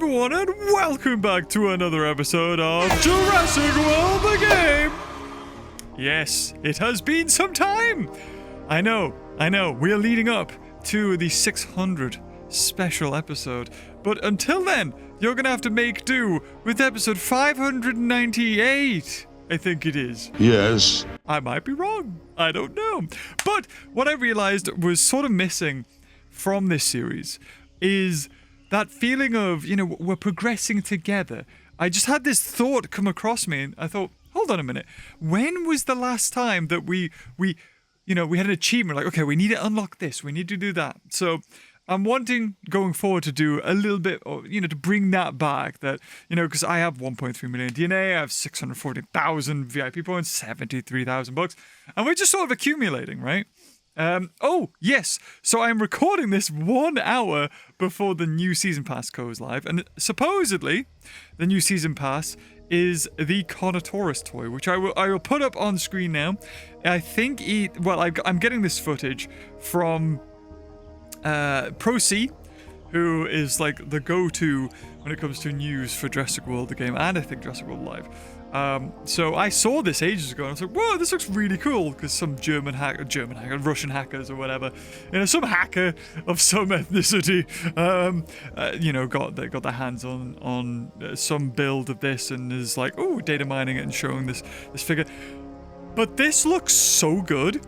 everyone, and welcome back to another episode of Jurassic World the Game! Yes, it has been some time! I know, we are leading up to the 600 special episode, but until then, you're gonna have to make do with episode 598, I think it is. Yes. I might be wrong, I don't know. But what I realized was sort of missing from this series is that feeling of, you know, we're progressing together. I just had this thought come across me, and I thought, hold on a minute. When was the last time that we had an achievement? Like, okay, we need to unlock this, we need to do that. So I'm wanting, going forward, to do a little bit, to bring that back. That, because I have 1.3 million DNA, I have 640,000 VIP points, 73,000 bucks, and we're just sort of accumulating, right? Oh, yes. So I'm recording this 1 hour before the new season pass goes live. And supposedly, the new season pass is the CARNOTAURUS toy, which I will put up on screen now. I think I'm getting this footage from Pro C, who is like the go-to when it comes to news for Jurassic World the game, and I think Jurassic World Live. So I saw this ages ago, and I was like, whoa, this looks really cool, because some Russian hackers or whatever, some hacker of some ethnicity, got their hands on some build of this, and is like, oh, data mining it and showing this figure. But this looks so good.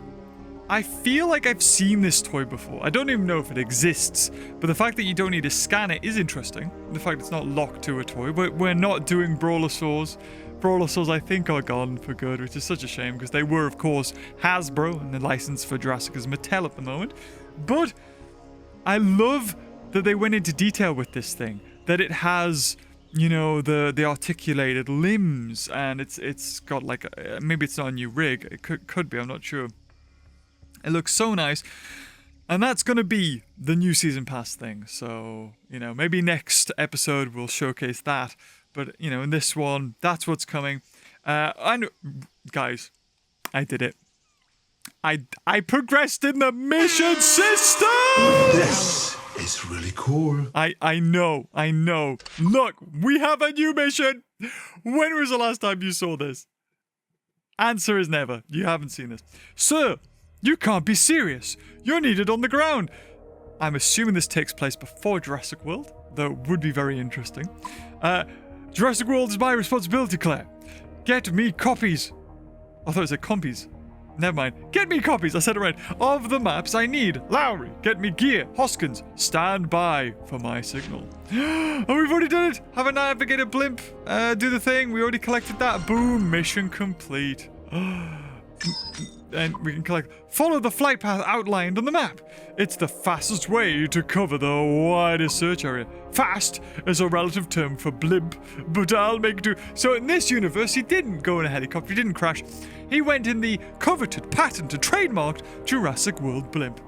I feel like I've seen this toy before. I don't even know if it exists, but the fact that you don't need to scan it is interesting. The fact it's not locked to a toy. We're not doing Brawlosaurs. Brawlosaurs, I think, are gone for good, which is such a shame, because they were, of course, Hasbro, and the license for Jurassic is Mattel at the moment. But I love that they went into detail with this thing, that it has, the articulated limbs, and it's got like maybe it's not a new rig. It could be. I'm not sure. It looks so nice. And that's going to be the new season pass thing. So, maybe next episode we'll showcase that. But, in this one, that's what's coming. And, guys, I did it. I progressed in the mission system! This is really cool. I know. Look, we have a new mission. When was the last time you saw this? Answer is never. You haven't seen this. Sir, you can't be serious. You're needed on the ground. I'm assuming this takes place before Jurassic World, though it would be very interesting. Jurassic World is my responsibility, Claire. Get me copies. I thought it said compies. Never mind. Get me copies, I said it right, of the maps I need. Lowry, get me gear. Hoskins, stand by for my signal. Oh, we've already done it. Have a navigator blimp. Do the thing. We already collected that. Boom, mission complete. And we can follow the flight path outlined on the map. It's the fastest way to cover the widest search area. Fast is a relative term for blimp, but I'll make do. So in this universe, he didn't go in a helicopter, he didn't crash. He went in the coveted, patented, trademarked Jurassic World blimp.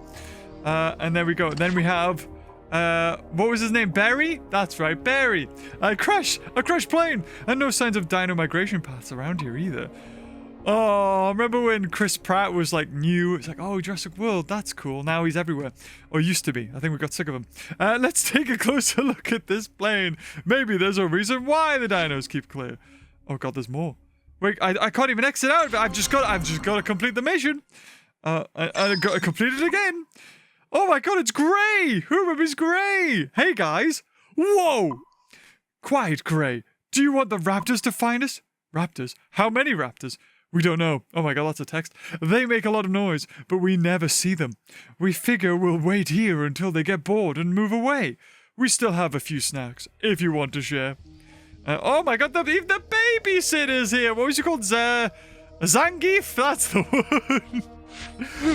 And there we go. Then we have, what was his name? Barry? That's right, Barry. A crashed plane, and no signs of dino migration paths around here either. Oh, remember when Chris Pratt was like new? It's like, oh, Jurassic World, that's cool. Now he's everywhere. Or used to be. I think we got sick of him. Let's take a closer look at this plane. Maybe there's a reason why the dinos keep clear. Oh god, there's more. Wait, I can't even exit out of it. I've just got to complete the mission. I got to complete it again. Oh my god, it's Gray. Who remembers Gray? Hey guys. Whoa. Quiet, Gray. Do you want the raptors to find us? Raptors? How many raptors? We don't know. Oh my god, that's a text. They make a lot of noise, but we never see them. We figure we'll wait here until they get bored and move away. We still have a few snacks, if you want to share. Oh my god, even the babysitter's here. What was she called? Zangief? That's the one.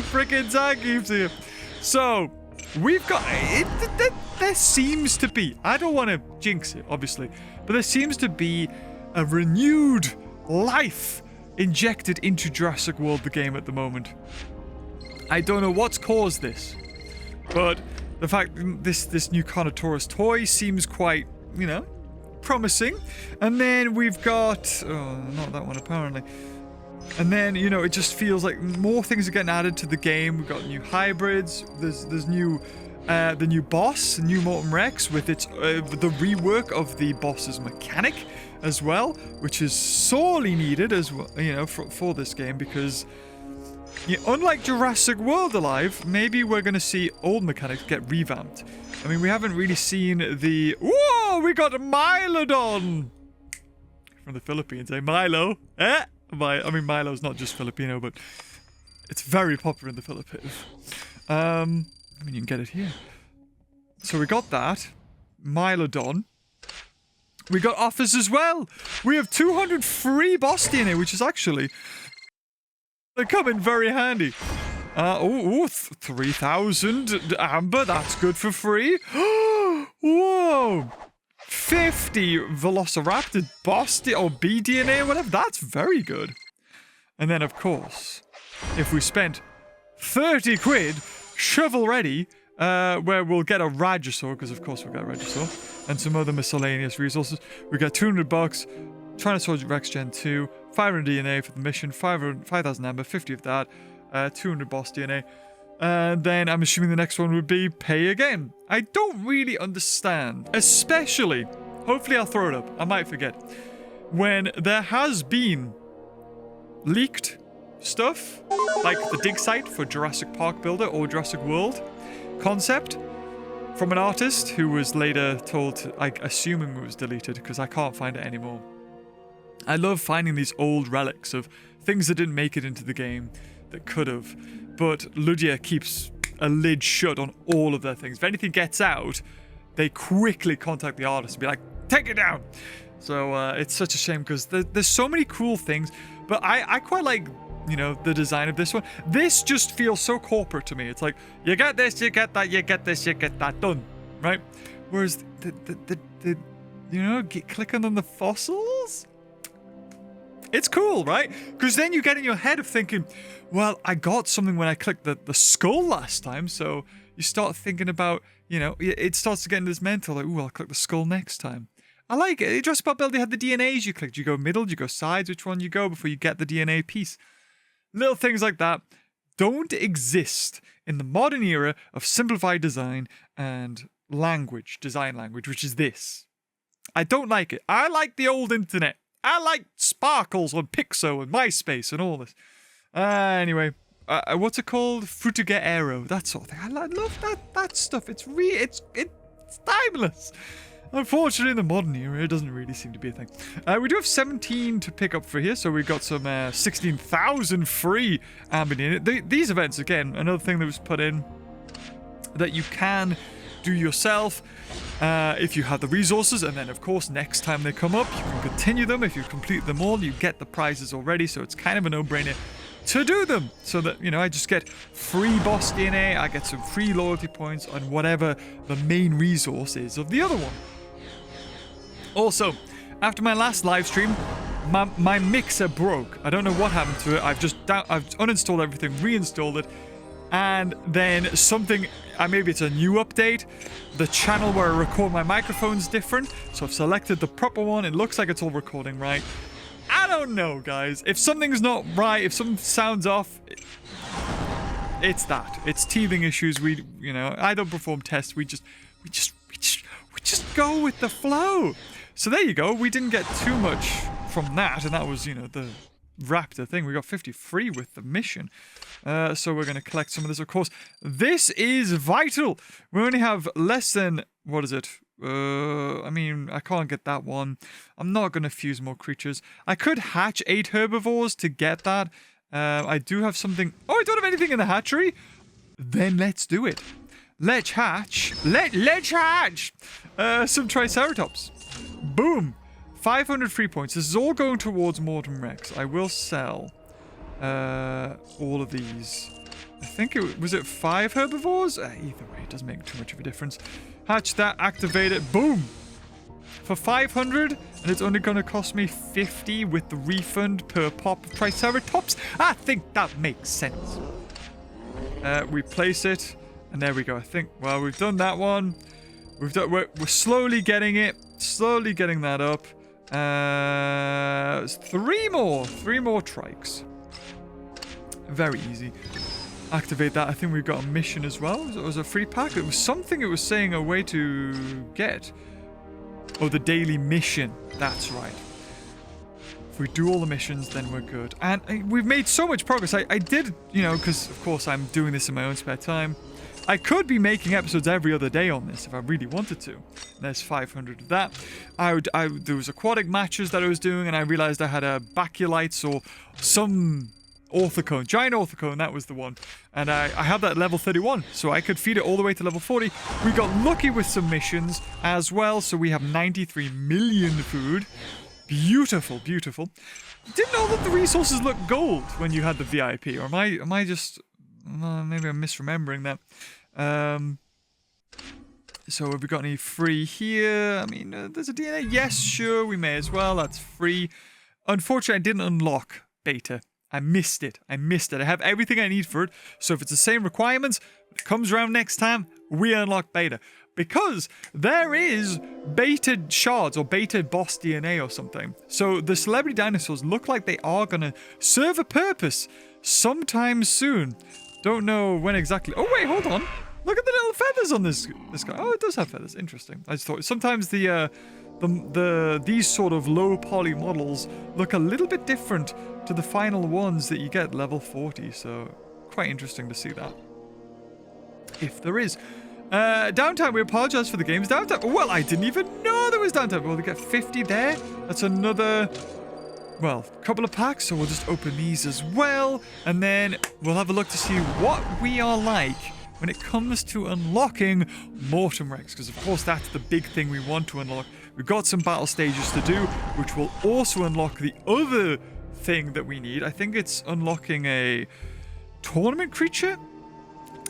Frickin' Zangief's here. So, we've got... There seems to be... I don't want to jinx it, obviously, but there seems to be a renewed life injected into Jurassic World the game at the moment. I don't know what's caused this, but the fact this new CARNOTAURUS toy seems quite, promising. And then we've got, oh, not that one apparently. And then, it just feels like more things are getting added to the game. We've got new hybrids. There's new the new boss, New Morton Rex, with its the rework of the boss's mechanic as well, which is sorely needed as well, you know, for this game, because unlike Jurassic World Alive, maybe we're going to see old mechanics get revamped. I mean, we haven't really seen the... Whoa! We got Milodon! From the Philippines, eh? Milo. Eh? I mean, Milo's not just Filipino, but it's very popular in the Philippines. I mean, you can get it here. So we got that. Milodon. We got offers as well. We have 200 free boss DNA, which is actually... They come in very handy. 3,000 amber. That's good for free. Whoa. 50 Velociraptor boss or BDNA or whatever. That's very good. And then, of course, if we spent 30 quid, shovel ready, where we'll get a Ragosaur, because of course we'll get a Ragosaur, and some other miscellaneous resources. We got 200 bucks, Tyrannosaurus Rex Gen 2, 500 DNA for the mission, 5,000 amber, 50 of that, 200 boss DNA. And then I'm assuming the next one would be pay again. I don't really understand, especially, hopefully I'll throw it up, I might forget, when there has been leaked stuff, like the dig site for Jurassic Park Builder or Jurassic World concept, from an artist who was later told to, assuming it was deleted, because I can't find it anymore. I love finding these old relics of things that didn't make it into the game that could have, but Ludia keeps a lid shut on all of their things. If anything gets out, they quickly contact the artist and be like, take it down. So it's such a shame, because there's so many cool things, but I quite like, you know, the design of this one. This just feels so corporate to me. It's like, you get this, you get that, you get this, you get that, done, right? Whereas the you know, clicking on the fossils, it's cool, right? Because then you get in your head of thinking, well, I got something when I clicked the skull last time, so you start thinking about, you know, it starts to get into this mental, like, ooh, I'll click the skull next time. I like it. Jurassic Park Builder had the DNAs you clicked. You go middle, you go sides, which one you go before you get the DNA piece. Little things like that don't exist in the modern era of simplified design and language, design language, which is this. I don't like it. I like the old internet. I like Sparkles on Pixo and MySpace and all this. Anyway, what's it called? Frutiger Aero, that sort of thing. I love that stuff. It's timeless. Unfortunately, in the modern era, it doesn't really seem to be a thing. We do have 17 to pick up for here, so we've got some 16,000 free amber in it. These events, again, another thing that was put in that you can do yourself if you have the resources, and then, of course, next time they come up, you can continue them. If you complete them all, you get the prizes already, so it's kind of a no-brainer to do them, so that, you know, I just get free boss DNA, I get some free loyalty points on whatever the main resource is of the other one. Also, after my last live stream, my mixer broke. I don't know what happened to it. I've uninstalled everything, reinstalled it, and then something, maybe it's a new update. The channel where I record my microphone's different, so I've selected the proper one. It looks like it's all recording right. I don't know, guys. If something's not right, if something sounds off, it's that. It's teething issues. I don't perform tests. We just go with the flow. So there you go. We didn't get too much from that, and that was, you know, the Raptor thing. We got 50 free with the mission. So we're going to collect some of this, of course. This is vital. We only have less than, what is it? I mean, I can't get that one. I'm not going to fuse more creatures. I could hatch 8 herbivores to get that. I do have something. Oh, I don't have anything in the hatchery. Then let's do it. Let's hatch. Let's hatch some Triceratops. Boom. 500 free points. This is all going towards Morton Rex. I will sell all of these. I think was it 5 herbivores? Either way, it doesn't make too much of a difference. Hatch that, activate it, boom! For 500, and it's only going to cost me 50 with the refund per pop of Triceratops. I think that makes sense. We place it, and there we go. I think, well, we've done that one. We're slowly getting it, slowly getting that up. 3 more trikes. Very easy. activate that. I think we've got a mission as well. It was a free pack. It was something it was saying a way to get. Oh, the daily mission. That's right. If we do all the missions, then we're good. And we've made so much progress. I did, you know, because of course I'm doing this in my own spare time. I could be making episodes every other day on this if I really wanted to. There's 500 of that. There was aquatic matches that I was doing, and I realized I had a baculites or some orthocone, giant orthocone, that was the one. And I had that at level 31, so I could feed it all the way to level 40. We got lucky with some missions as well, so we have 93 million food. Beautiful, beautiful. Didn't know that the resources looked gold when you had the VIP, or am I just... maybe I'm misremembering that. So have we got any free here? I mean, there's a DNA. Yes, sure, we may as well. That's free. Unfortunately, I didn't unlock beta. I missed it. I have everything I need for it. So if it's the same requirements, when it comes around next time, we unlock beta. Because there is beta shards or beta boss DNA or something. So the celebrity dinosaurs look like they are going to serve a purpose sometime soon. Don't know when exactly. Oh, wait, hold on. Look at the little feathers on this guy. Oh, it does have feathers. Interesting. I just thought sometimes these sort of low poly models look a little bit different to the final ones that you get level 40. So quite interesting to see that. If there is. Downtime, we apologize for the game's downtime. Well, I didn't even know there was downtime. Well, we get 50 there. That's another, well, couple of packs. So we'll just open these as well. And then we'll have a look to see what we are like when it comes to unlocking Mortem Rex. Because, of course, that's the big thing we want to unlock. We've got some battle stages to do, which will also unlock the other thing that we need. I think it's unlocking a tournament creature.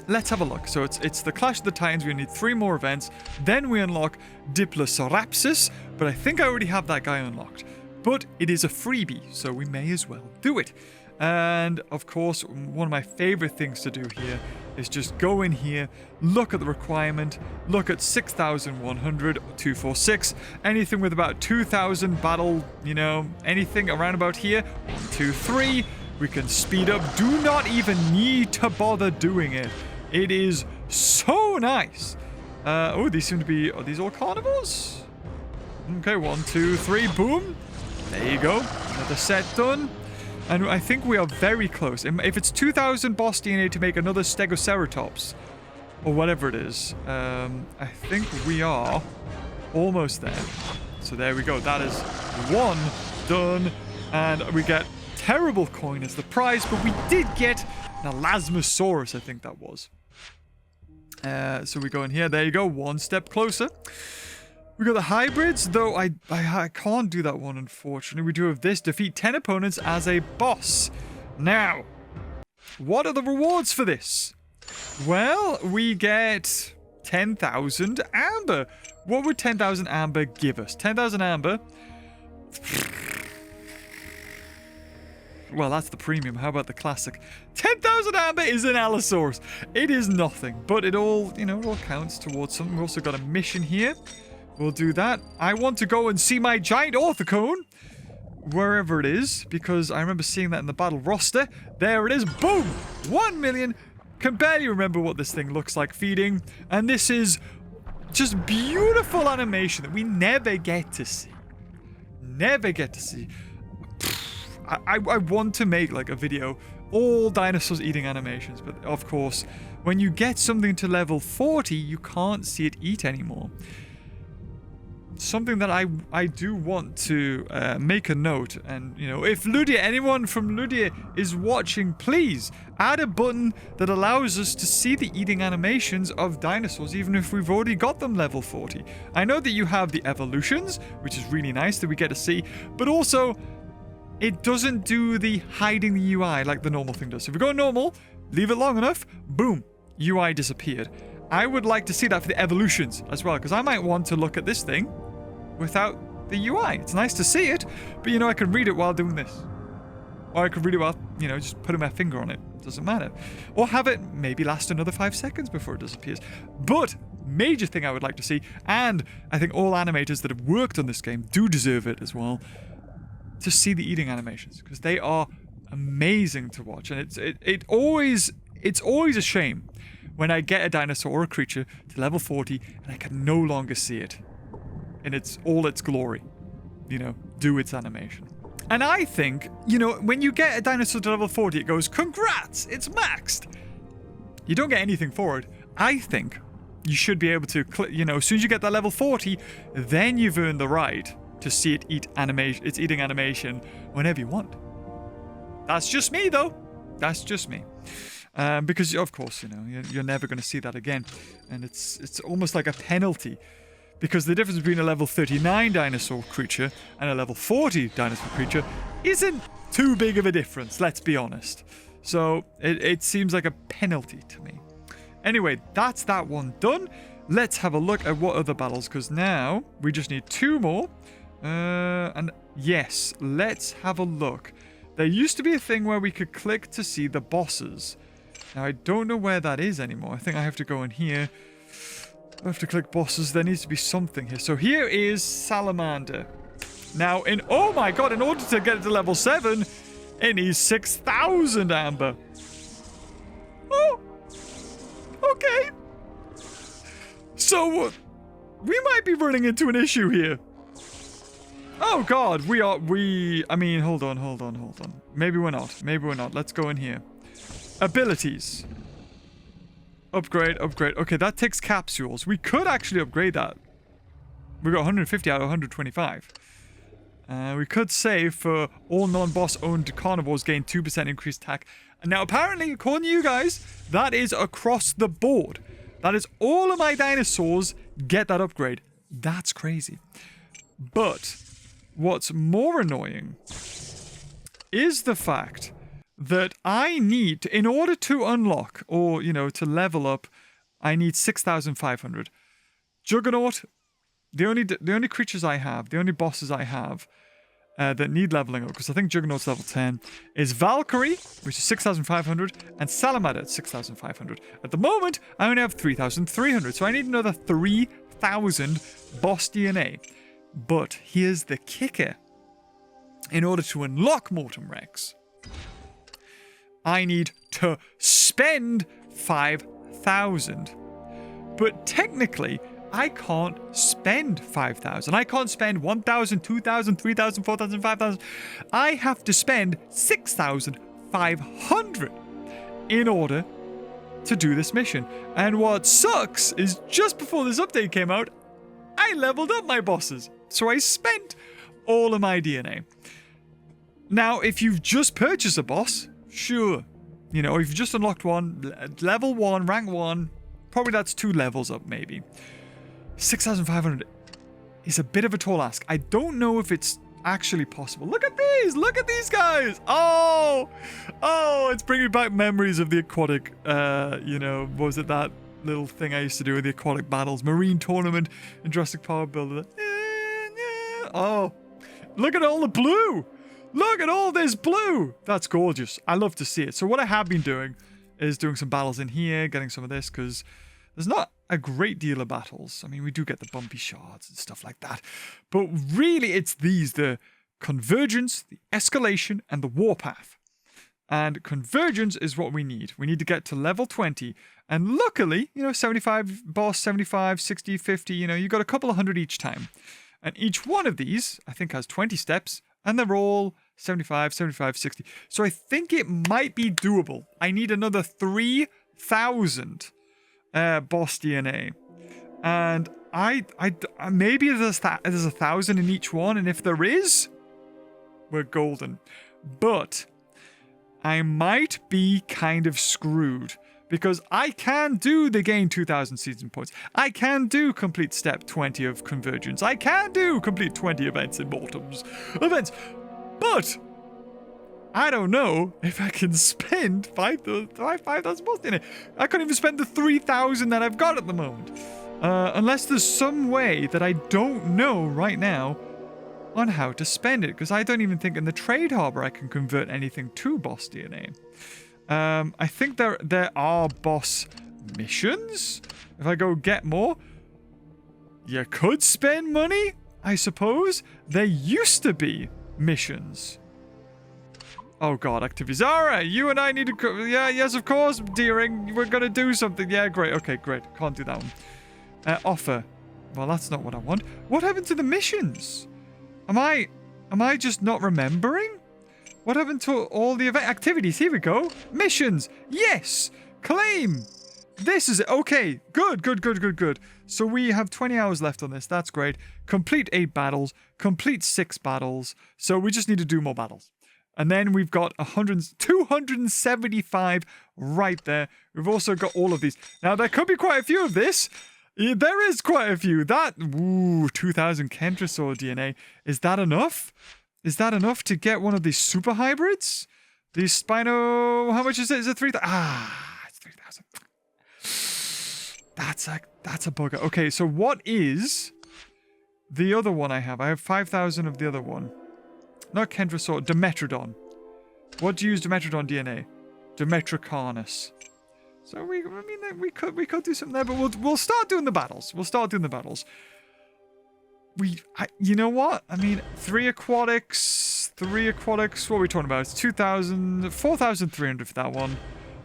Let's have a look. So it's the Clash of the Titans. We need 3 more events. Then we unlock Diplosorapsis. But I think I already have that guy unlocked. But it is a freebie, so we may as well do it. And, of course, one of my favorite things to do here is just go in here, look at the requirement, look at 6,100, 246, anything with about 2,000 battle, you know, anything around about here, 1, 2, 3, we can speed up. Do not even need to bother doing it. It is so nice. Oh, these seem to be, are these all carnivores? Okay, 1, 2, 3, boom. There you go. Another set done. And I think we are very close. If it's 2,000 boss DNA to make another Stegoceratops, or whatever it is, I think we are almost there. So there we go. That is 1 done. And we get terrible coin as the prize, but we did get an Elasmosaurus, I think that was. So we go in here. There you go. 1 step closer. We got the hybrids, though I can't do that one, unfortunately. We do have this. Defeat 10 opponents as a boss. Now, what are the rewards for this? Well, we get 10,000 amber. What would 10,000 amber give us? 10,000 amber. Well, that's the premium. How about the classic? 10,000 amber is an Allosaurus. It is nothing, but it all, you know, it all counts towards something. We've also got a mission here. We'll do that. I want to go and see my giant orthocone, wherever it is, because I remember seeing that in the battle roster. There it is. Boom! 1 million. Can barely remember what this thing looks like feeding. And this is just beautiful animation that we never get to see. Never get to see. I want to make like a video, all dinosaurs eating animations, but of course, when you get something to level 40, you can't see it eat anymore. Something that I do want to make a note, and you know, if Ludia, anyone from Ludia is watching, please add a button that allows us to see the eating animations of dinosaurs, even if we've already got them level 40. I know that you have the evolutions, which is really nice that we get to see, but also it doesn't do the hiding the UI like the normal thing does. So if we go normal, leave it long enough, boom, UI disappeared. I would like to see that for the evolutions as well, because I might want to look at this thing without the UI. It's nice to see it, but you know, I can read it while doing this. Or I could read it while, you know, just putting my finger on it. Doesn't matter. Or have it maybe last another 5 seconds before it disappears. But major thing I would like to see, and I think all animators that have worked on this game do deserve it as well, to see the eating animations, because they are amazing to watch. And it always It's always a shame when I get a dinosaur or a creature to level 40 and I can no longer see it in all its glory. You know, do its animation. And I think, you know, when you get a dinosaur to level 40, it goes, congrats, it's maxed. You don't get anything for it. I think you should be able to, you know, as soon as you get that level 40, then you've earned the right to see it eat animation. It's eating animation whenever you want. That's just me, though. That's just me. Because, of course, you know, you're never going to see that again. And it's almost like a penalty. Because the difference between a level 39 dinosaur creature and a level 40 dinosaur creature isn't too big of a difference, let's be honest. So it seems like a penalty to me. Anyway, that's that one done. Let's have a look at what other battles, because now we just need 2 more. And yes, let's have a look. There used to be a thing where we could click to see the bosses. Now, I don't know where that is anymore. I think I have to go in here. I have to click bosses. There needs to be something here. So here is Salamander. Now, oh my god, in order to get it to level 7, it needs 6,000 amber. Oh, okay. So, we might be running into an issue here. Oh god, I mean, hold on. Maybe we're not. Let's go in here. Abilities. Upgrade. Okay, that takes capsules. We could actually upgrade that. We got 150 out of 125. We could save for all non-boss owned carnivores gain 2% increased attack. And now apparently, according to you guys, that is across the board. That is all of my dinosaurs get that upgrade. That's crazy. But what's more annoying is the fact that I need to, in order to unlock or, you know, to level up, I need 6,500. Juggernaut, the only creatures I have, the only bosses I have that need leveling up, because I think Juggernaut's level 10, is Valkyrie, which is 6,500, and Salamander at 6,500. At the moment, I only have 3,300, so I need another 3,000 boss DNA. But here's the kicker. In order to unlock Mortem Rex, I need to spend 5,000. But technically, I can't spend 5,000. I can't spend 1,000, 2,000, 3,000, 4,000, 5,000. I have to spend 6,500 in order to do this mission. And what sucks is just before this update came out, I leveled up my bosses. So I spent all of my DNA. Now, if you've just purchased a boss, sure. You know, if you've just unlocked one, level 1, rank 1, probably that's 2 levels up, maybe. 6,500 is a bit of a tall ask. I don't know if it's actually possible. Look at these! Look at these guys! Oh! Oh, it's bringing back memories of the aquatic, you know, what was it, that little thing I used to do with the aquatic battles, marine tournament and Jurassic Power Builder. Oh, look at all the blue! Look at all this blue! That's gorgeous. I love to see it. So what I have been doing is doing some battles in here, getting some of this, because there's not a great deal of battles. I mean, we do get the bumpy shards and stuff like that. But really, it's these, the convergence, the escalation, and the warpath. And convergence is what we need. We need to get to level 20. And luckily, you know, 75 boss, 75, 60, 50, you know, you got a couple of hundred each time. And each one of these, I think, has 20 steps. And they're all 75, 75, 60. So I think it might be doable. I need another 3,000 boss DNA. And I maybe there's 1,000 in each one. And if there is, we're golden. But I might be kind of screwed. Because I can do the gain 2,000 season points. I can do complete step 20 of convergence. I can do complete 20 events in Mortem's events. But I don't know if I can spend 5,000 boss in it. I can't even spend the 3,000 that I've got at the moment. Unless there's some way that I don't know right now on how to spend it. Because I don't even think in the trade harbor I can convert anything to boss DNA. I think there are boss missions. If I go get more, you could spend money, I suppose. There used to be missions. Oh god, activity. Zara, you and I need to go. Yeah, yes, of course, Deering. We're gonna do something. Yeah, great. Okay, great. Can't do that one. Offer. Well, that's not what I want. What happened to the missions? Am I just not remembering? What happened to all the event activities? Here we go. Missions. Yes. Claim. This is it. Okay. Good. So we have 20 hours left on this. That's great. Complete 8 battles. Complete 6 battles. So we just need to do more battles. And then we've got 275 right there. We've also got all of these. Now, there could be quite a few of this. Yeah, there is quite a few. That, 2,000 Kentrosaur DNA. Is that enough? Is that enough to get one of these super hybrids? These Spino... How much is it? Is it 3,000? It's 3,000. That's a bugger. Okay, so what is the other one I have? I have 5,000 of the other one. Not Kentrosaur, Dimetrodon. What do you use Dimetrodon DNA? Dimetrocarnus. So we could do something there, but we'll start doing the battles. You know what? I mean, 3 aquatics. What are we talking about? It's 2,000, 4,300 for that one.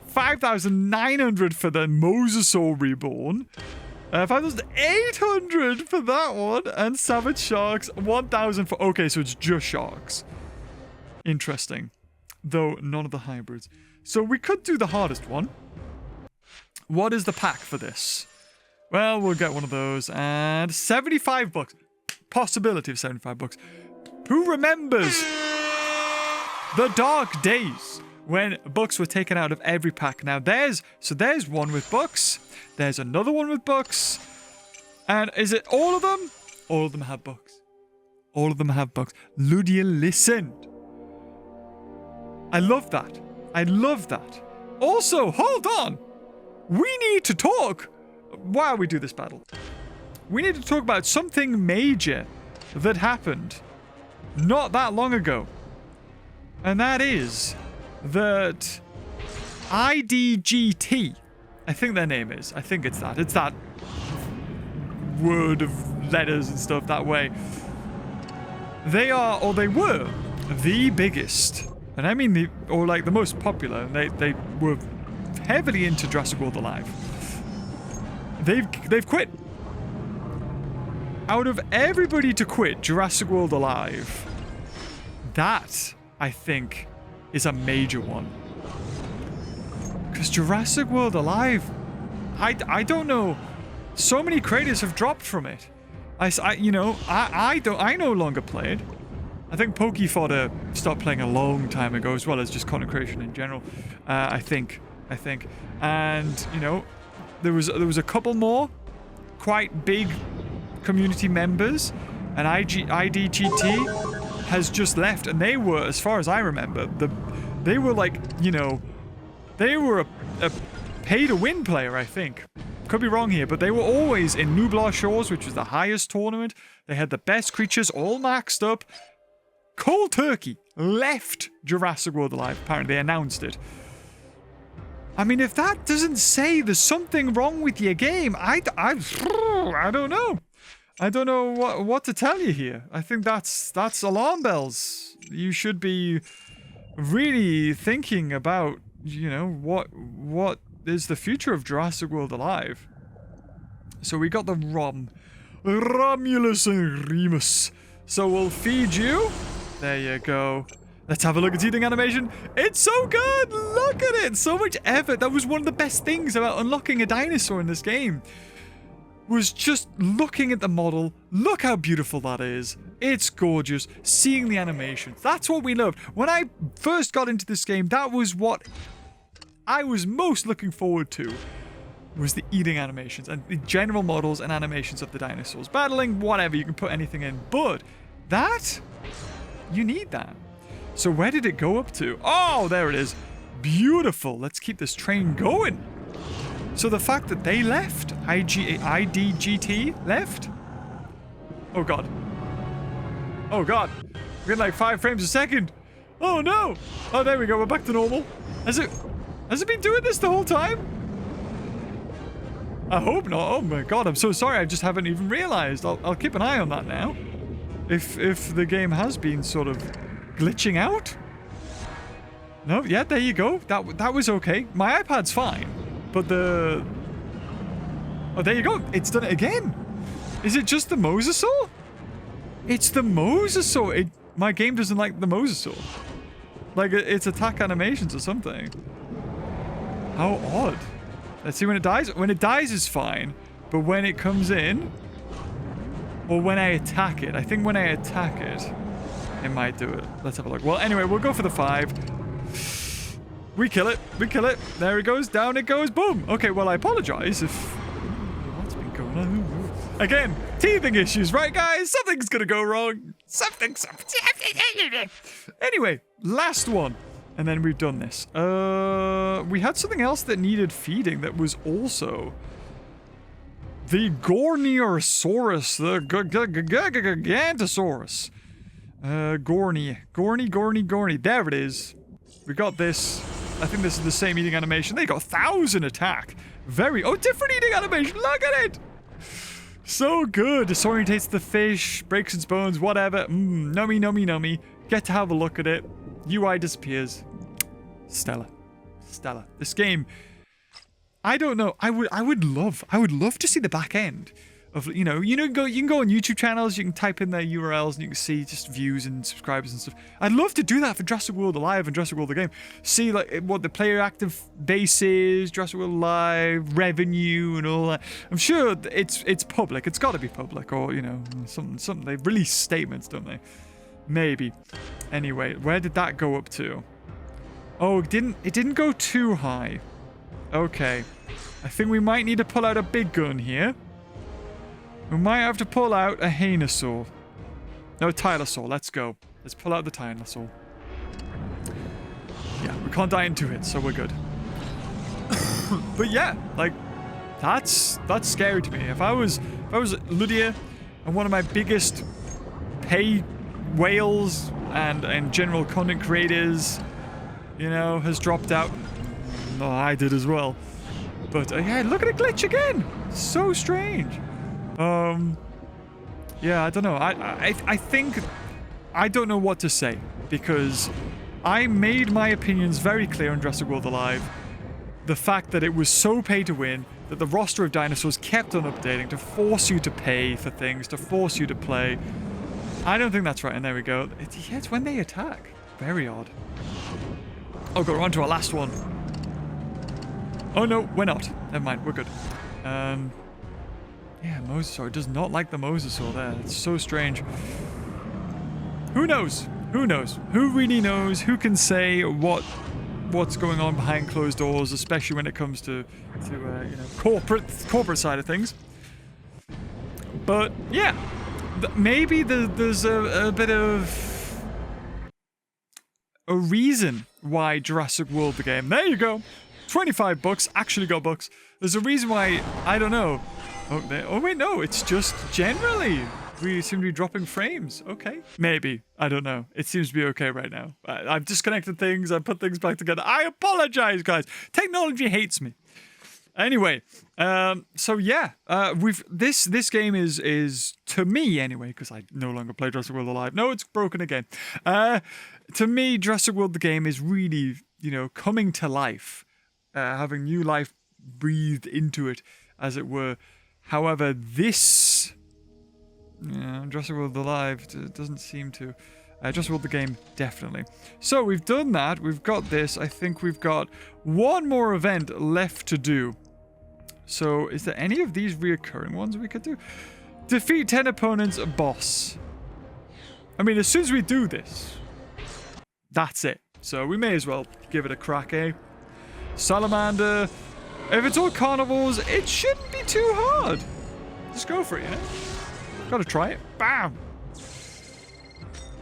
5,900 for the Mosasaur Reborn. 5,800 for that one. And Savage Sharks, 1,000 for... Okay, so it's just sharks. Interesting. Though none of the hybrids. So we could do the hardest one. What is the pack for this? Well, we'll get one of those. And 75 bucks. Possibility of 75 bucks. Who remembers the dark days when books were taken out of every pack? Now there's one with books. There's another one with books. And is it all of them? All of them have books. All of them have books. Ludia listened. I love that. Also, hold on. We need to talk while we do this battle. We need to talk about something major that happened not that long ago. And that is that IDGT, I think their name is. I think it's that. It's that word of letters and stuff that way. They are, or they were, the biggest. And I mean the most popular. They were heavily into Jurassic World Alive. They've quit. Out of everybody to quit Jurassic World Alive, that, I think, is a major one. Because Jurassic World Alive, I don't know. So many creators have dropped from it. I no longer play it. I think Pokefodder stopped playing a long time ago, as well as just content creation in general. I think. And, there was a couple more quite big community members, and IDGT has just left, and they were, as far as I remember, they were like, they were a pay-to-win player, I think. Could be wrong here, but they were always in Nublar Shores, which was the highest tournament. They had the best creatures all maxed up. Cold Turkey left Jurassic World Alive. Apparently, they announced it. I mean, if that doesn't say there's something wrong with your game, I don't know. I don't know what to tell you here. I think that's alarm bells. You should be really thinking about, what is the future of Jurassic World Alive. So we got the Romulus and Remus. So we'll feed you. There you go. Let's have a look at eating animation. It's so good. Look at it. So much effort. That was one of the best things about unlocking a dinosaur in this game. Was just looking at the model. Look how beautiful that is. It's gorgeous. Seeing the animations. That's what we loved. When I first got into this game, that was what I was most looking forward to. Was the eating animations and the general models and animations of the dinosaurs. Battling, whatever. You can put anything in. But that, you need that. So where did it go up to? Oh, there it is. Beautiful. Let's keep this train going. So the fact that they left, IDGT left? Oh god. Oh god. We're getting like 5 frames a second. Oh no. Oh, there we go. We're back to normal. Has it been doing this the whole time? I hope not. Oh my god, I'm so sorry. I just haven't even realized. I'll keep an eye on that now. If the game has been sort of glitching out. No, yeah, there you go. That was okay. My iPad's fine, but the... Oh, there you go. It's done it again. Is it just the mosasaur? It's the mosasaur. My game doesn't like the mosasaur. Like, it's attack animations or something. How odd. Let's see when it dies. When it dies is fine, but when it comes in, or when I attack it. I think when I attack it, it might do it. Let's have a look. Well, anyway, we'll go for the 5. We kill it. We kill it. There it goes. Down it goes. Boom. Okay, well, I apologize if... What's been going on? Again, teething issues, right, guys? Something's gonna go wrong. Something. Anyway, last one. And then we've done this. We had something else that needed feeding that was also... the Gorniosaurus. The Gigantosaurus. Gorny. There it is. We got this. I think this is the same eating animation. They got 1,000 attack. Very... Oh, different eating animation. Look at it. So good. Disorientates the fish. Breaks its bones. Whatever. Nummy. Get to have a look at it. UI disappears. Stellar. This game... I don't know. I would love to see the back end of, you can go on YouTube channels, you can type in their URLs and you can see just views and subscribers and stuff. I'd love to do that for Jurassic World Alive and Jurassic World the game. See like what the player active base is, Jurassic World Alive, revenue and all that. I'm sure it's public. It's got to be public, or something. They release statements, don't they? Maybe. Anyway, where did that go up to? Oh, it didn't go too high. Okay. I think we might need to pull out a big gun here. We might have to pull out a Hainosaur. No, Tylosaur. Let's go. Let's pull out the Tylosaur. Yeah, we can't die in 2 hits, so we're good. But yeah, like, that's scary to me. If I was Lydia and one of my biggest pay whales and general content creators, has dropped out. No, I did as well. But yeah, look at the glitch again. So strange. Yeah, I don't know. I think I don't know what to say because I made my opinions very clear on Jurassic World Alive. The fact that it was so pay to win, that the roster of dinosaurs kept on updating to force you to pay for things, to force you to play. I don't think that's right. And there we go. It's when they attack. Very odd. Oh, go on to our last one. Oh no, we're not. Never mind, we're good. Yeah, Mosasaur does not like the Mosasaur there. It's so strange. Who knows? Who knows? Who really knows? Who can say what's going on behind closed doors, especially when it comes to corporate side of things. But yeah, maybe there's a bit of a reason why Jurassic World the game. There you go. 25 bucks. Actually got bucks. There's a reason why, I don't know. Oh wait, no, it's just generally we seem to be dropping frames. Okay. Maybe. I don't know. It seems to be okay right now. I've disconnected things. I put things back together. I apologize, guys. Technology hates me. Anyway, so yeah, this game is to me anyway, because I no longer play Jurassic World Alive. No, it's broken again. To me, Jurassic World the game is really, coming to life, having new life breathed into it, as it were. However, this Jurassic World Alive doesn't seem to. Jurassic World the game, definitely. So we've done that. We've got this. I think we've got one more event left to do. So is there any of these reoccurring ones we could do? Defeat 10 opponents, a boss. I mean, as soon as we do this, that's it. So we may as well give it a crack, eh? Salamander. If it's all carnivores, it shouldn't be too hard. Just go for it, Gotta try it. Bam!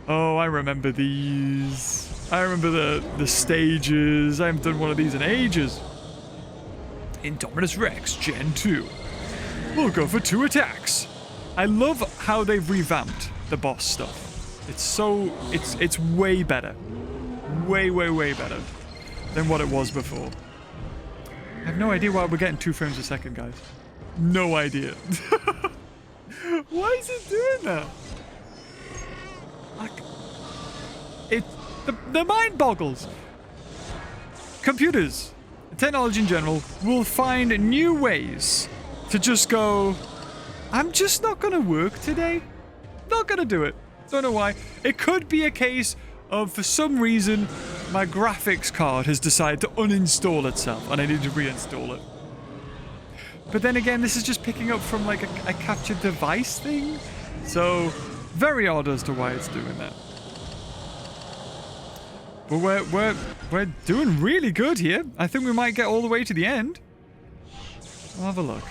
Oh, I remember these. I remember the stages. I haven't done one of these in ages. Indominus Rex Gen 2. We'll go for 2 attacks. I love how they've revamped the boss stuff. It's way better. Way better than what it was before. I have no idea why we're getting 2 frames a second, guys. No idea. Why is it doing that? Like, the mind boggles. computers, technology in general, will find new ways to just go, I'm just not going to work today. Not going to do it. Don't know why. It could be a case of, for some reason, my graphics card has decided to uninstall itself and I need to reinstall it. But then again, this is just picking up from like a captured device thing. So, very odd as to why it's doing that. But we're doing really good here. I think we might get all the way to the end. We'll have a look.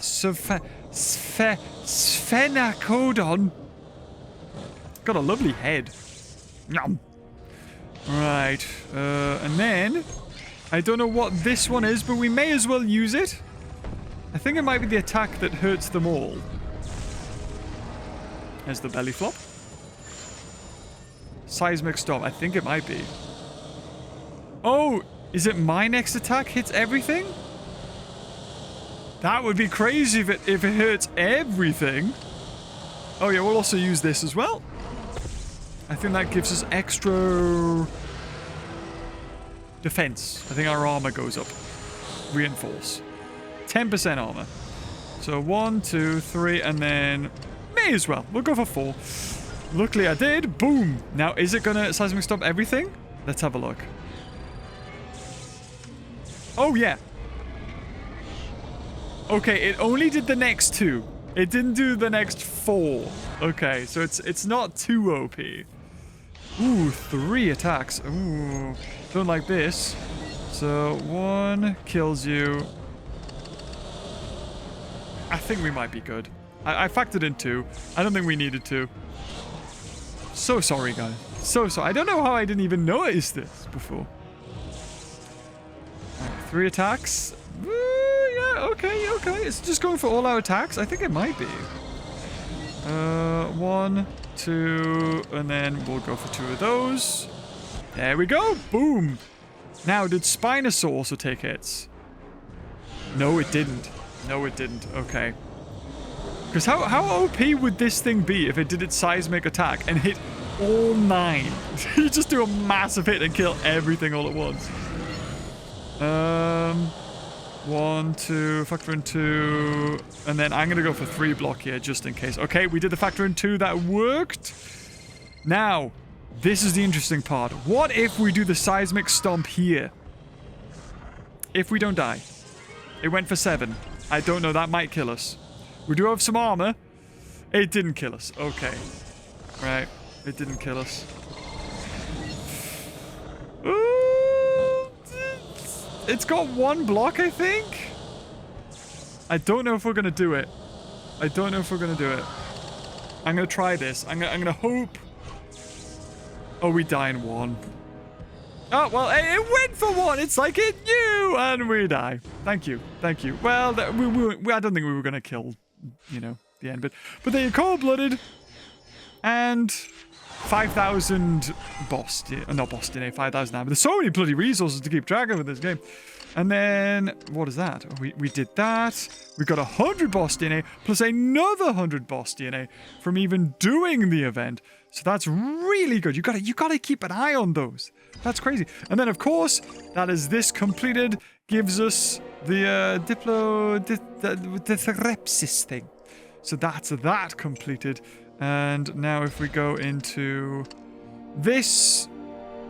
Sphenacodon. Got a lovely head. Yum. Right. And then, I don't know what this one is, but we may as well use it. I think it might be the attack that hurts them all. There's the belly flop. Seismic storm. I think it might be. Oh, is it my next attack hits everything? That would be crazy if it hurts everything. Oh yeah, we'll also use this as well. I think that gives us extra defense. I think our armor goes up. Reinforce. 10% armor. So 1, 2, 3, and then may as well. We'll go for 4. Luckily I did. Boom. Now, is it gonna seismic stop everything? Let's have a look. Oh, yeah. Okay, it only did the next 2. It didn't do the next 4. Okay, so it's not too OP. Ooh, 3 attacks. Ooh, don't like this. So 1 kills you. I think we might be good. I factored in 2. I don't think we needed to. So sorry, guys. So sorry. I don't know how I didn't even notice this before. 3 attacks. Yeah, okay. It's just going for all our attacks. I think it might be. 1, 2, and then we'll go for 2 of those. There we go. Boom. Now, did Spinosaur also take hits? No, it didn't. No, it didn't. Okay. Because how OP would this thing be if it did its seismic attack and hit all 9? You just do a massive hit and kill everything all at once. 1, 2, factor in 2, and then I'm gonna go for 3 block here just in case. Okay, we did the factor in 2, that worked. Now, this is the interesting part. What if we do the seismic stomp here? If we don't die. It went for 7. I don't know, that might kill us. We do have some armor. It didn't kill us. Okay. Right. It didn't kill us. It's got 1 block, I think. I don't know if we're going to do it. I'm going to try this. I'm going to hope. Oh, we die in 1. Oh, well, it went for 1. It's like it knew, and we die. Thank you. Well, I don't think we were going to kill, the end, but they're cold-blooded, and 5,000 boss, not boss DNA, 5,000 ammo. There's so many bloody resources to keep track of in this game. And then, what is that? We did that. We got 100 boss DNA, plus another 100 boss DNA from even doing the event. So that's really good. You gotta keep an eye on those. That's crazy. And then, of course, that is this completed, gives us the Diplodithrepsis thing. So that's that completed. And now if we go into this,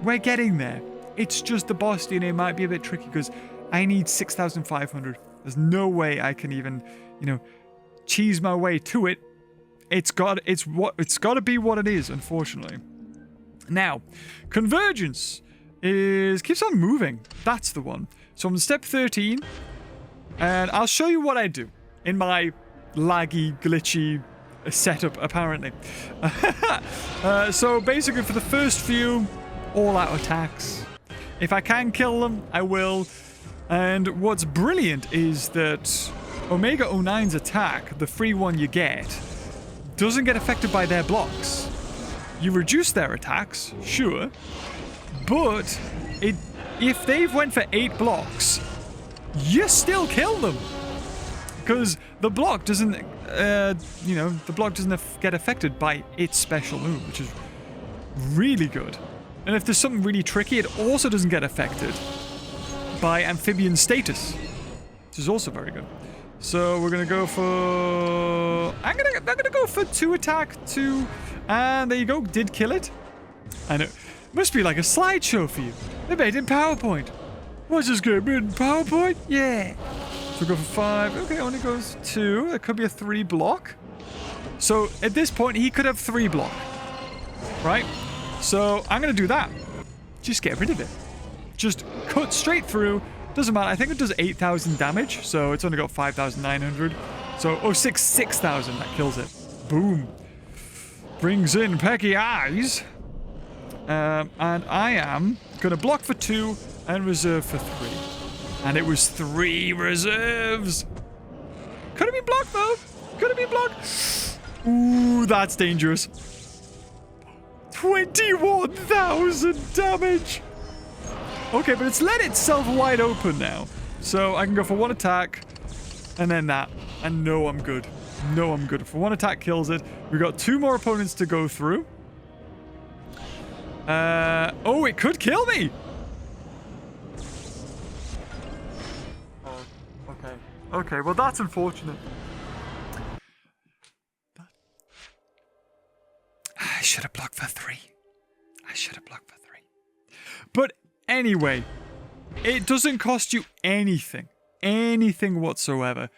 we're getting there. It's just the boss DNA might be a bit tricky because I need 6,500. There's no way I can even, cheese my way to it. It's got to be what it is, unfortunately. Now, convergence keeps on moving. That's the one. So I'm on step 13, and I'll show you what I do in my laggy, glitchy setup, apparently. So basically, for the first few, all-out attacks. If I can kill them, I will. And what's brilliant is that Omega 09's attack, the free one you get, doesn't get affected by their blocks. You reduce their attacks, sure, but if they've went for 8 blocks, you still kill them. Because the block doesn't, get affected by its special move, which is really good. And if there's something really tricky, it also doesn't get affected. by amphibian status, which is also very good. So we're gonna go for... I'm gonna go for 2 attack, 2, and there you go. Did kill it. And it must be like a slideshow for you. They made it in PowerPoint. What's this game in PowerPoint? Yeah. So we'll go for 5. Okay, only goes 2. It could be a 3 block. So at this point, he could have 3 block. Right? So I'm going to do that. Just get rid of it. Just cut straight through. Doesn't matter. I think it does 8,000 damage. So it's only got 5,900. So, oh, 6,000. That kills it. Boom. Brings in Pecky Eyes. And I am going to block for 2 and reserve for 3. And it was 3 reserves. Could have been blocked, though. Could have been blocked. Ooh, that's dangerous. 21,000 damage. Okay, but it's let itself wide open now. So I can go for 1 attack and then that. And no, I'm good. No, I'm good. For 1 attack kills it. We've got 2 more opponents to go through. Oh, it could kill me. Okay. Okay, well, that's unfortunate. I should have blocked for 3. I should have blocked for 3. But anyway, it doesn't cost you anything whatsoever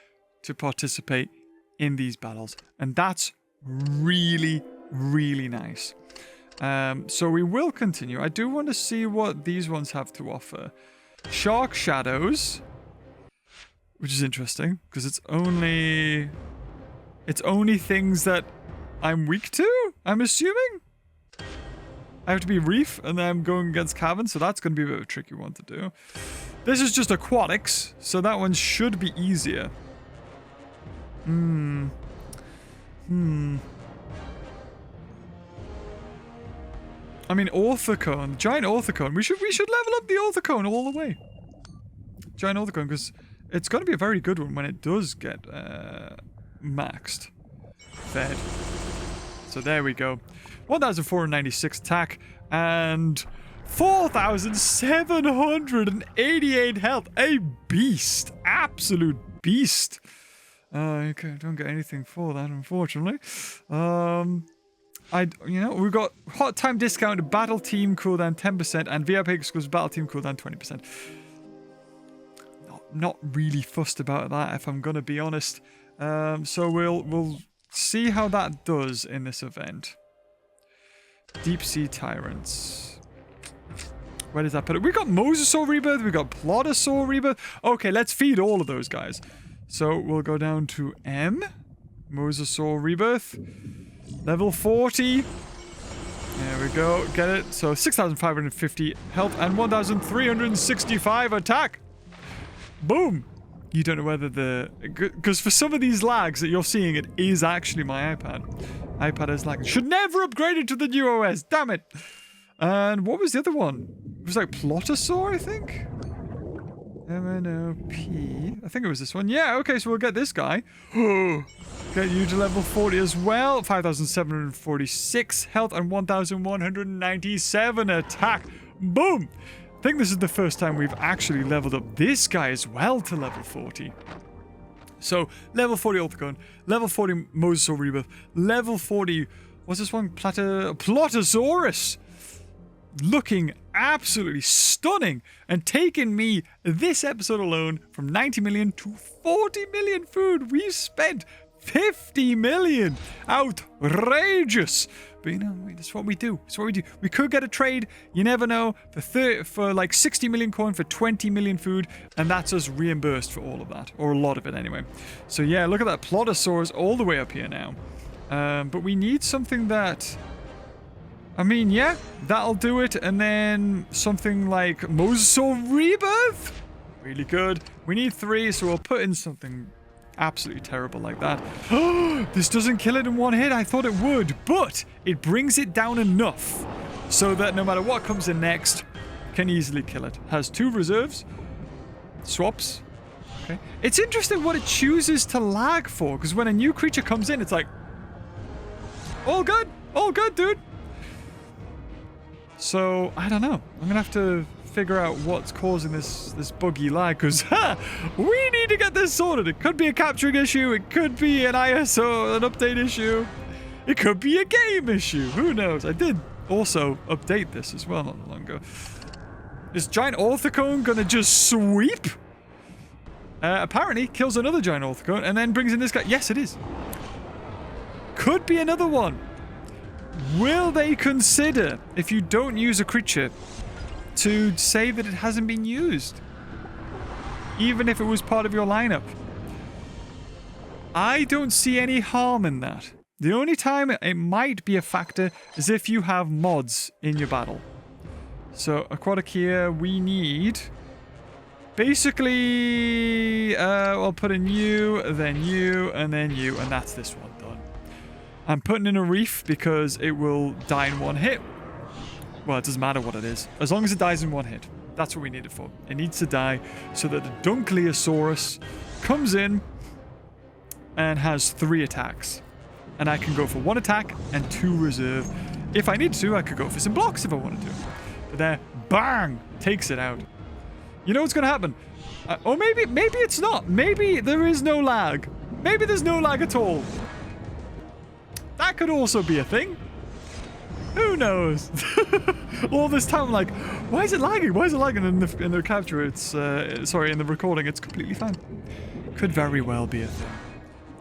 to participate in these battles. And that's really, really nice. So we will continue. I do want to see what these ones have to offer. Shark Shadows, which is interesting because it's only things that I'm weak to, I'm assuming. I have to be Reef, and then I'm going against Cavern, so that's going to be a bit of a tricky one to do. This is just Aquatics, so that one should be easier. I mean, Orthicone, giant Orthicone. We should level up the Orthicone all the way. Giant Orthicone, because it's going to be a very good one when it does get maxed. Fed. So there we go. 1,496 attack and 4,788 health. A beast. Absolute beast. Okay, don't get anything for that, unfortunately. We've got hot time discount, battle team cooldown 10%, and VIP exclusive battle team cooldown 20%. Not really fussed about that, if I'm gonna be honest. So we'll see how that does in this event. Deep Sea Tyrants. Where does that put it? We got Mosasaur Rebirth, we got Plotosaur Rebirth. Okay, let's feed all of those guys. So we'll go down to M. Mosasaur Rebirth. Level 40. There we go. Get it. So 6,550 health and 1,365 attack. Boom. You don't know whether because for some of these lags that you're seeing, it is actually my iPad. iPad is lagging. Should never upgrade it to the new OS. Damn it. And what was the other one? It was like Plotosaur, I think? MNOP. I think it was this one. Yeah, okay, so we'll get this guy. Get you to level 40 as well. 5,746 health and 1,197 attack. Boom! I think this is the first time we've actually leveled up this guy as well to level 40. So, level 40 Orthicone, level 40 Mosasaur Rebirth, level 40... What's this one? Plotosaurus! Looking absolutely stunning and taking me this episode alone from 90 million to 40 million food. We've spent 50 million. Outrageous. But you know, that's what we do. That's what we do. We could get a trade. You never know. For like 60 million coin for 20 million food. And that's us reimbursed for all of that. Or a lot of it anyway. So yeah, look at that. Plotosaurus all the way up here now. But we need something that... I mean, yeah, that'll do it. And then something like Mosasaur Rebirth. Really good. We need 3, so we'll put in something absolutely terrible like that. This doesn't kill it in one hit. I thought it would, but it brings it down enough so that no matter what comes in next, can easily kill it. Has 2 reserves. Swaps. Okay. It's interesting what it chooses to lag for, because when a new creature comes in, it's like, all good, dude. So, I don't know. I'm going to have to figure out what's causing this buggy lag, because we need to get this sorted. It could be a capturing issue. It could be an ISO, an update issue. It could be a game issue. Who knows? I did also update this as well not long ago. Is giant orthicone gonna just sweep? Apparently kills another giant orthicone and then brings in this guy. Yes, it is. Could be another one. Will they consider, if you don't use a creature, to say that it hasn't been used? Even if it was part of your lineup. I don't see any harm in that. The only time it might be a factor is if you have mods in your battle. So, aquatic here, we need... Basically, I'll put in you, and then you, and then you, and that's this one done. I'm putting in a reef because it will die in one hit. Well, it doesn't matter what it is. As long as it dies in one hit. That's what we need it for. It needs to die so that the Dunkleosaurus comes in and has 3 attacks. And I can go for 1 attack and 2 reserve. If I need to, I could go for some blocks if I wanted to. But there, bang, takes it out. You know what's going to happen? Or maybe it's not. Maybe there is no lag. Maybe there's no lag at all. That could also be a thing. Who knows? All this time I'm like, why is it lagging? Why is it lagging? In the capture, it's, sorry, in the recording, it's completely fine. Could very well be a thing.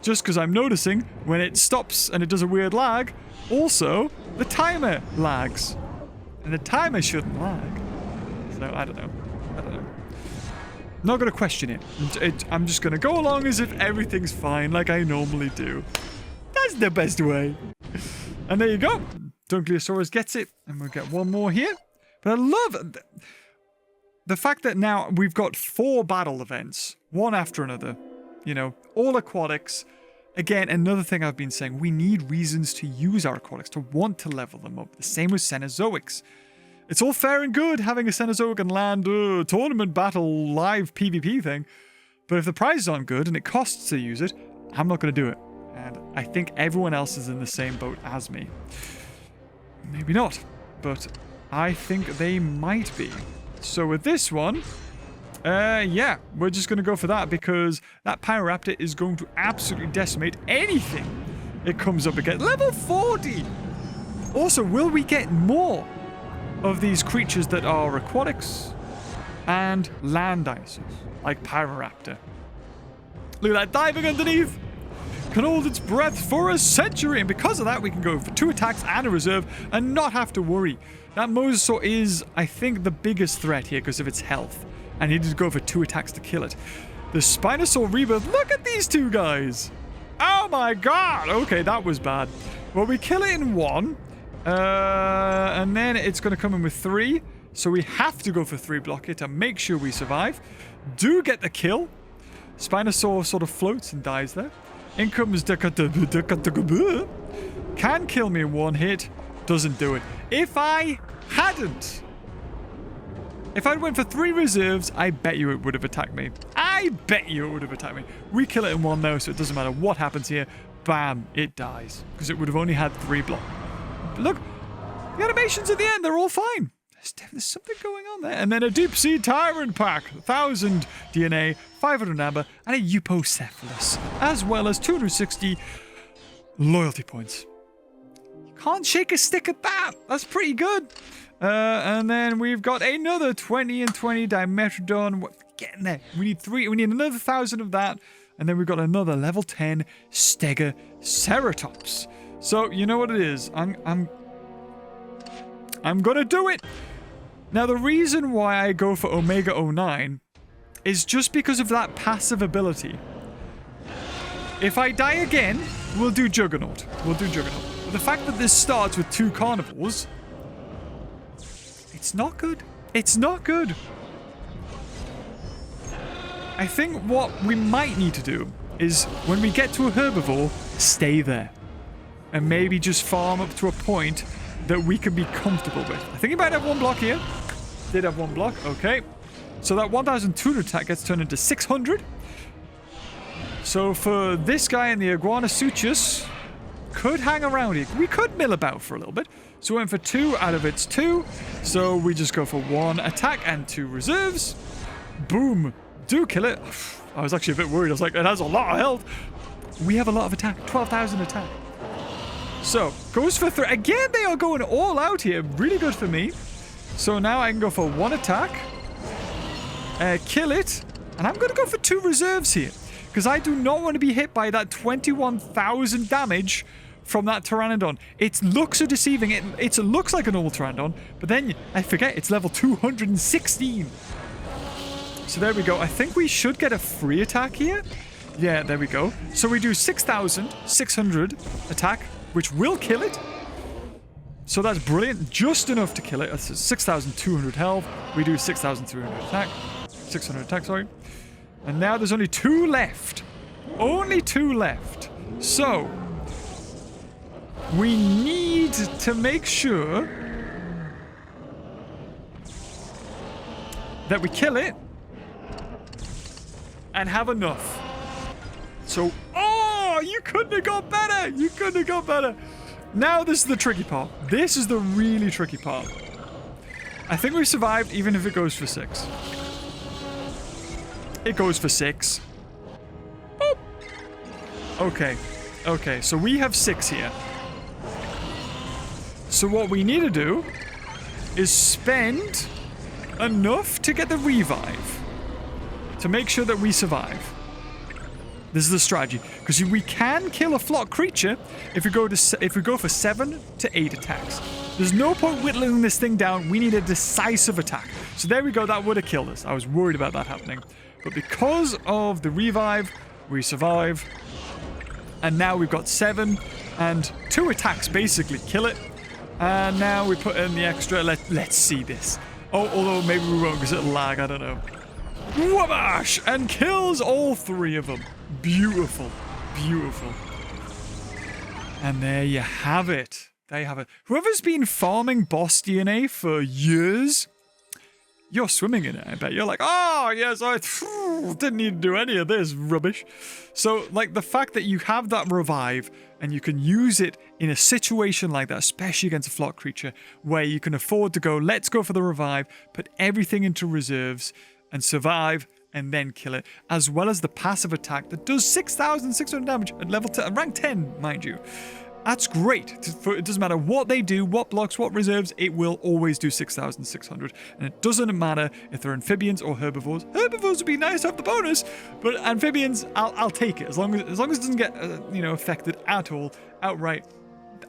Just because I'm noticing when it stops and it does a weird lag, also, the timer lags. And the timer shouldn't lag. So, I don't know. Not going to question it. I'm just going to go along as if everything's fine, like I normally do. That's the best way. And there you go. Dunkleosaurus gets it. And we'll get one more here. But I love the fact that now we've got 4 battle events. One after another. You know, all aquatics. Again, another thing I've been saying. We need reasons to use our aquatics, to want to level them up. The same with Cenozoics. It's all fair and good having a Cenozoic and land tournament battle live PvP thing. But if the prizes aren't good and it costs to use it, I'm not going to do it. And I think everyone else is in the same boat as me. Maybe not. But I think they might be. So with this one, yeah, we're just going to go for that because that Pyroraptor is going to absolutely decimate anything it comes up against. Level 40! Also, will we get more of these creatures that are aquatics and land dinosaurs, like Pyroraptor? Look at that diving underneath! Can hold its breath for a century, and because of that, we can go for 2 attacks and a reserve and not have to worry. That Mosasaur is, I think, the biggest threat here because of its health. I needed to go for 2 attacks to kill it. The Spinosaur Rebirth, look at these 2 guys! Oh my god! Okay, that was bad. Well, we kill it in 1. And then it's going to come in with 3. So we have to go for 3 block here to make sure we survive. Do get the kill. Spinosaur sort of floats and dies there. In comes can kill me in 1 hit. Doesn't do it. If I'd went for 3 reserves, I bet you it would have attacked me. I bet you it would have attacked me. We kill it in 1 though, so it doesn't matter what happens here. Bam, it dies. Because it would have only had 3 block. Look, the animations at the end, they're all fine. There's something going on there. And then a deep sea tyrant pack, 1,000 DNA, 500 amber, and a Eupocephalus, as well as 260 loyalty points. You can't shake a stick at that. That's pretty good. And then we've got another 20 and 20 Dimetrodon. What, getting there. We need 3. We need another 1,000 of that. And then we've got another level 10 Stegoceratops. So, you know what it is. I'm gonna do it. Now, the reason why I go for Omega 09 is just because of that passive ability. If I die again, we'll do Juggernaut. But the fact that this starts with 2 carnivores, it's not good. It's not good. I think what we might need to do is, when we get to a herbivore, stay there. And maybe just farm up to a point that we can be comfortable with. I think he might have 1 block here. Did have 1 block. Okay. So that 1,200 attack gets turned into 600. So for this guy and the Iguanosuchus, could hang around here. We could mill about for a little bit. So we went for 2 out of its 2. So we just go for 1 attack and 2 reserves. Boom. Do kill it. I was actually a bit worried. I was like, it has a lot of health. We have a lot of attack. 12,000 attack. So, goes for 3. Again, they are going all out here. Really good for me. So now I can go for 1 attack. Kill it. And I'm going to go for 2 reserves here. Because I do not want to be hit by that 21,000 damage from that Pteranodon. Its looks are deceiving. It looks like an old Pteranodon. But then, I forget, it's level 216. So there we go. I think we should get a free attack here. Yeah, there we go. So we do 6,600 attack, which will kill it. So that's brilliant. Just enough to kill it. That's 6,200 health. We do 6,300 attack. 600 attack, sorry. And now there's only 2 left. Only 2 left. So we need to make sure that we kill it and have enough. So, oh, you couldn't have got better. You couldn't have got better. Now this is the tricky part. This is the really tricky part. I think we survived even if it goes for 6. It goes for 6. Boop. Okay. Okay, so we have 6 here. So what we need to do is spend enough to get the revive. To make sure that we survive. This is the strategy. Because we can kill a flock creature if we go for 7 to 8 attacks. There's no point whittling this thing down. We need a decisive attack. So there we go. That would have killed us. I was worried about that happening. But because of the revive, we survive. And now we've got 7 and 2 attacks basically kill it. And now we put in the extra. Let's see this. Oh, although maybe we won't because it'll lag. I don't know. Wabash! And kills all 3 of them. Beautiful. Beautiful. And there you have it. There you have it. Whoever's been farming boss DNA for years, you're swimming in it, I bet. You're like, oh, yes, I didn't need to do any of this rubbish. So, like, the fact that you have that revive and you can use it in a situation like that, especially against a flock creature, where you can afford to go, let's go for the revive, put everything into reserves, and survive, and then kill it, as well as the passive attack that does 6,600 damage at level 10, rank 10, mind you. That's great. It doesn't matter what they do, what blocks, what reserves, it will always do 6,600. And it doesn't matter if they're amphibians or herbivores. Herbivores would be nice to have the bonus, but amphibians, I'll take it as long as it doesn't get affected at all outright.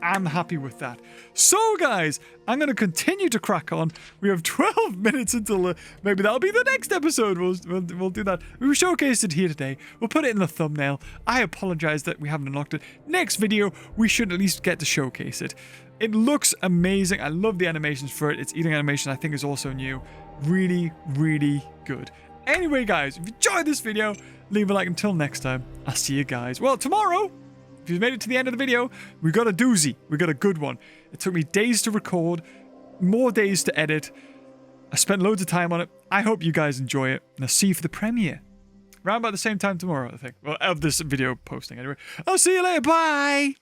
I'm happy with that. So, guys, I'm going to continue to crack on. We have 12 minutes until maybe that'll be the next episode. We'll do that. We showcased it here today. We'll put it in the thumbnail. I apologize that we haven't unlocked it. Next video, we should at least get to showcase it. It looks amazing. I love the animations for it. Its eating animation, I think, is also new. Really, really good. Anyway, guys, if you enjoyed this video, leave a like. Until next time, I'll see you guys. Well, tomorrow. If you've made it to the end of the video, we got a doozy. We got a good one. It took me days to record, more days to edit. I spent loads of time on it. I hope you guys enjoy it. And I'll see you for the premiere. Around about the same time tomorrow, I think. Well, of this video posting anyway. I'll see you later. Bye!